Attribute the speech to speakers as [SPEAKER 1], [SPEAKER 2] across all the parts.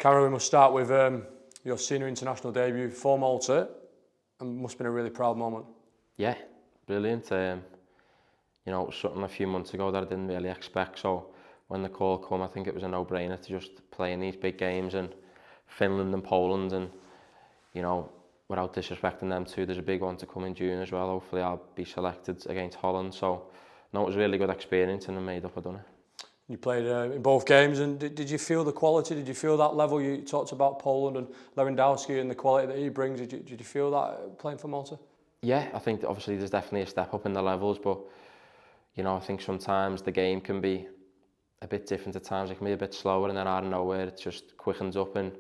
[SPEAKER 1] Carragher, we must start with your senior international debut for Malta, and must have been a really proud moment.
[SPEAKER 2] Yeah, brilliant. You know, it was something a few months ago that I didn't really expect, so when the call came, I think it was a no-brainer to just play in these big games in Finland and Poland, and you know, without disrespecting them too, there's a big one to come in June as well. Hopefully I'll be selected against Holland, so no, it was a really good experience and I made up I've done it.
[SPEAKER 1] You played in both games, and did you feel the quality? Did you feel that level? You talked about Poland and Lewandowski and the quality that he brings. Did you feel that playing for Malta?
[SPEAKER 2] Yeah, I think obviously there's definitely a step up in the levels, but you know, I think sometimes the game can be a bit different at times. It can be a bit slower, and then out of nowhere it just quickens up and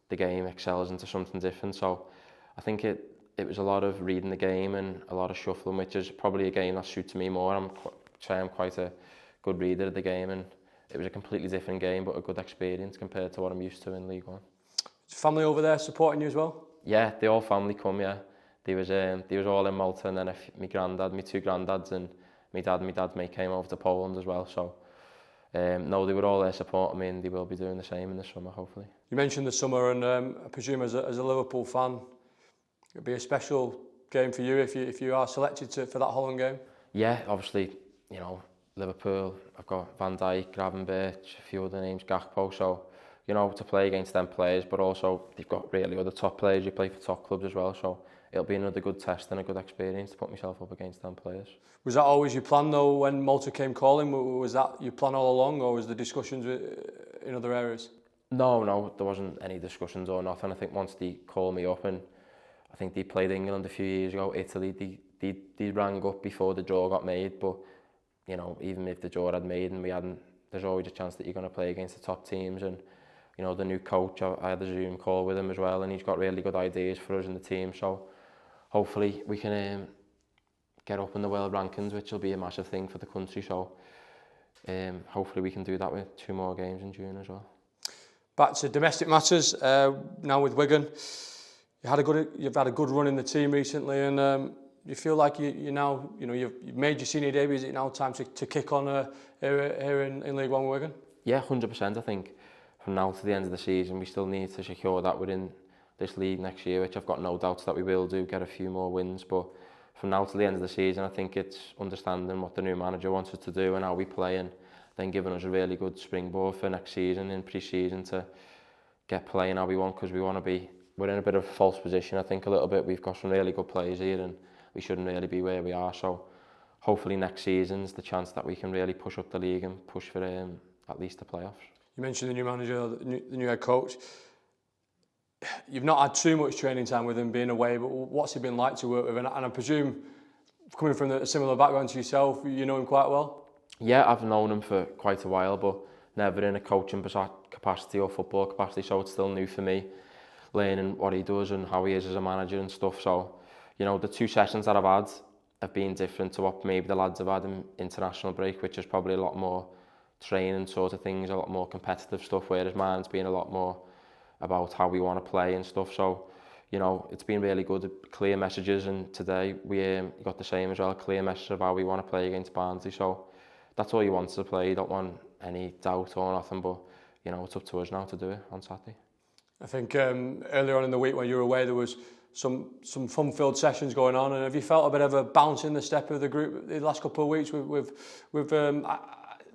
[SPEAKER 2] the game excels into something different. So I think it was a lot of reading the game and a lot of shuffling, which is probably a game that suits me more. I'm quite a good reader of the game, and it was a completely different game, but a good experience compared to what I'm used to in League One.
[SPEAKER 1] Is family over there supporting you as well?
[SPEAKER 2] Yeah, the whole family come, yeah. They was all in Malta, and then my two granddads, and my dad and my dad's mate came over to Poland as well. So, no, they were all there supporting me, and they will be doing the same in the summer, hopefully. You
[SPEAKER 1] mentioned the summer, and I presume as a Liverpool fan, it'd be a special game for you if you are selected for that Holland game.
[SPEAKER 2] Yeah, obviously, you know, Liverpool, I've got Van Dijk, Gravenberch, a few other names, Gakpo, so, you know, to play against them players, but also they've got really other top players who play for top clubs as well, so it'll be another good test and a good experience to put myself up against them players.
[SPEAKER 1] Was that always your plan though when Malta came calling? Was that your plan all along, or was there discussions in other areas?
[SPEAKER 2] No, there wasn't any discussions or nothing. I think once they called me up, and I think they played England a few years ago, Italy, they rang up before the draw got made, but you know, even if the draw had made and we hadn't, there's always a chance that you're going to play against the top teams. And you know, the new coach, I had a Zoom call with him as well, and he's got really good ideas for us in the team. So hopefully we can get up in the world rankings, which will be a massive thing for the country. So hopefully we can do that with 2 more games in June as well.
[SPEAKER 1] Back to domestic matters now with Wigan. You've had a good run in the team recently, and you feel like you now, you know, you've made your senior debut. Is it now time to kick on here in League One with Wigan? Yeah,
[SPEAKER 2] 100%. I think from now to the end of the season, we still need to secure that within this league next year, which I've got no doubts that we will do, get a few more wins. But from now to the end of the season, I think it's understanding what the new manager wants us to do and how we play, and then giving us a really good springboard for next season in pre-season to get playing how we want, because we're in a bit of a false position, I think, a little bit. We've got some really good players here and we shouldn't really be where we are. So hopefully next season's the chance that we can really push up the league and push for at least the playoffs.
[SPEAKER 1] You mentioned the new manager, the new head coach. You've not had too much training time with him being away, but what's he been like to work with? And I presume, coming from a similar background to yourself, you know him quite well?
[SPEAKER 2] Yeah, I've known him for quite a while, but never in a coaching capacity or football capacity, so it's still new for me, learning what he does and how he is as a manager and stuff. So, you know, the 2 sessions that I've had have been different to what maybe the lads have had in international break, which is probably a lot more training sort of things, a lot more competitive stuff, whereas mine's been a lot more about how we want to play and stuff. So, you know, it's been really good, clear messages, and today we got the same as well, a clear message of how we want to play against Barnsley. So that's all you want to play. You don't want any doubt or nothing, but you know, it's up to us now to do it on Saturday.
[SPEAKER 1] I think earlier on in the week when you were away, there was some fun-filled sessions going on, and have you felt a bit of a bounce in the step of the group the last couple of weeks with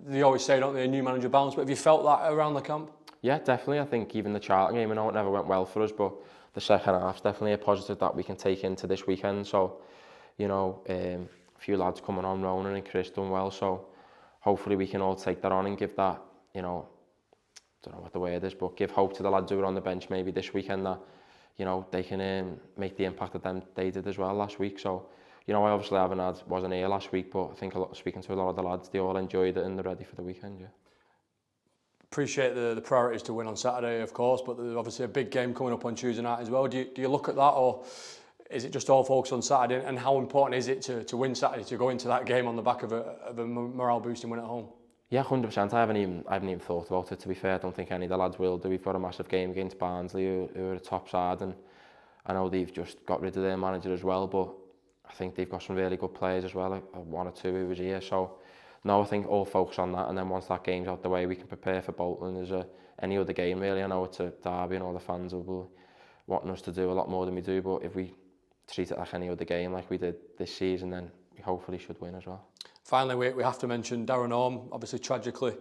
[SPEAKER 1] they always say, don't they, a new manager bounce, but have you felt that around the camp?
[SPEAKER 2] Yeah, definitely. I think even the Charlton game, I know it never went well for us, but the second half's definitely a positive that we can take into this weekend. So, you know, a few lads coming on, Ronan and Chris done well, so hopefully we can all take that on and give that, you know, I don't know what the word is, but give hope to the lads who are on the bench maybe this weekend that, you know, they can make the impact that they did as well last week. So, you know, I obviously wasn't here last week, but I think speaking to a lot of the lads, they all enjoyed it and they're ready for the weekend, yeah.
[SPEAKER 1] Appreciate the priorities to win on Saturday, of course, but there's obviously a big game coming up on Tuesday night as well. Do you look at that, or is it just all focused on Saturday? And how important is it to win Saturday, to go into that game on the back of a morale-boosting win at home?
[SPEAKER 2] Yeah, 100%. I haven't even thought about it, to be fair. I don't think any of the lads will do. We've got a massive game against Barnsley, who are a top side, and I know they've just got rid of their manager as well, but I think they've got some really good players as well, like 1 or 2 who was here. So, no, I think all focus on that, and then once that game's out the way, we can prepare for Bolton. There's a any other game really. I know it's a derby and all the fans will be wanting us to do a lot more than we do, but if we treat it like any other game like we did this season, then we hopefully should win as well.
[SPEAKER 1] Finally, we have to mention Darren Orme, obviously tragically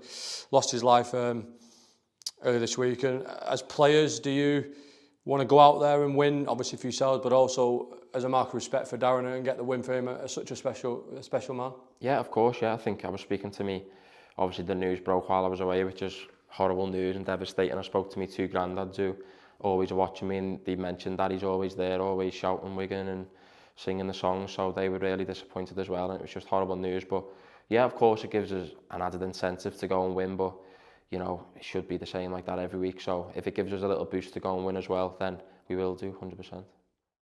[SPEAKER 1] lost his life earlier this week. And as players, do you want to go out there and win, obviously for yourselves, but also as a mark of respect for Darren and get the win for him, as such a special man?
[SPEAKER 2] Yeah, of course, yeah. I think I was speaking to me, obviously the news broke while I was away, which is horrible news and devastating. I spoke to me two granddads who always are watching me, and they mentioned that he's always there, always shouting Wigan and singing the songs, so they were really disappointed as well, and it was just horrible news. But yeah, of course it gives us an added incentive to go and win, but you know, it should be the same like that every week. So if it gives us a little boost to go and win as well, then we will do 100%.